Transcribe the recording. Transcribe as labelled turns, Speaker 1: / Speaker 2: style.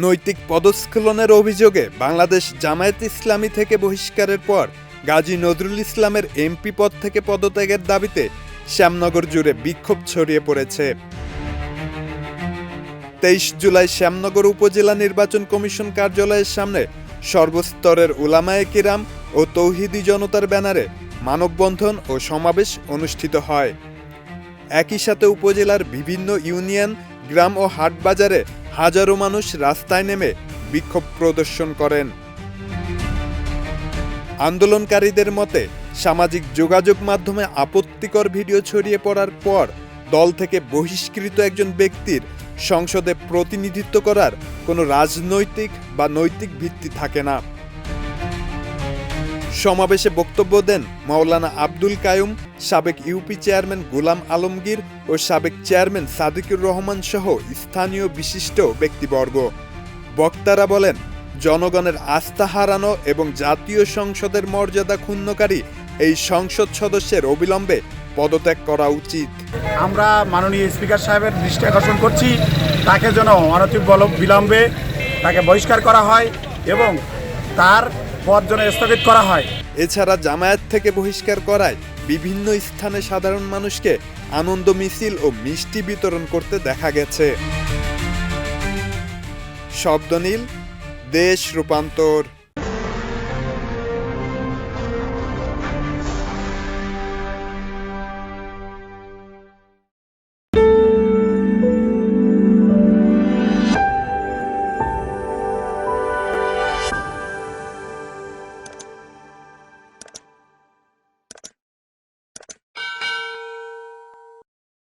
Speaker 1: নৈতিক পদস্খলনের অভিযোগে বাংলাদেশ জামায়াত ইসলামী থেকে বহিষ্কারের পর গাজী নজরুল ইসলামের এমপি পদ থেকে পদত্যাগের দাবিতে শ্যামনগর জুড়ে বিক্ষোভ ছড়িয়ে পড়েছে। 23 জুলাই শ্যামনগর উপজেলা নির্বাচন কমিশন কার্যালয়ের সামনে সর্বস্তরের উলামায়ে কিরাম ও তৌহিদি জনতার ব্যানারে মানববন্ধন ও সমাবেশ অনুষ্ঠিত হয়। একই সাথে উপজেলার বিভিন্ন ইউনিয়ন, গ্রাম ও হাট বাজারে হাজারো মানুষ রাস্তায় নেমে বিক্ষোভ প্রদর্শন করেন। আন্দোলনকারীদের মতে, সামাজিক যোগাযোগ মাধ্যমে আপত্তিকর ভিডিও ছড়িয়ে পড়ার পর দল থেকে বহিষ্কৃত একজন ব্যক্তির সংসদে প্রতিনিধিত্ব করার কোনো রাজনৈতিক বা নৈতিক ভিত্তি থাকে না। সমাবেশে বক্তব্য দেন মাওলানা আব্দুল কায়ুম, সাবেক ইউপি চেয়ারম্যান গোলাম আলমগীর ও সাবেক চেয়ারম্যান সাদিকুর রহমান সহ স্থানীয় বিশিষ্ট ব্যক্তিবর্গ। বক্তারা বলেন, জনগণের আস্থা হারানো এবং জাতীয় সংসদের মর্যাদা ক্ষুণ্ণকারী এই সংসদ সদস্যের অবিলম্বে পদত্যাগ করা উচিত।
Speaker 2: আমরা মাননীয় স্পিকার সাহেবের দৃষ্টি আকর্ষণ করছি, তাকে যেন অনতিবিলম্বে বিলম্বে তাকে বহিষ্কার করা হয় এবং তার পদ যেন স্থগিত করা হয়।
Speaker 1: এছাড়া জামায়াত থেকে বহিষ্কার করায় বিভিন্ন স্থানে সাধারণ মানুষকে আনন্দ মিছিল ও মিষ্টি বিতরণ করতে দেখা গেছে। শব্দনীল, দেশ রূপান্তর।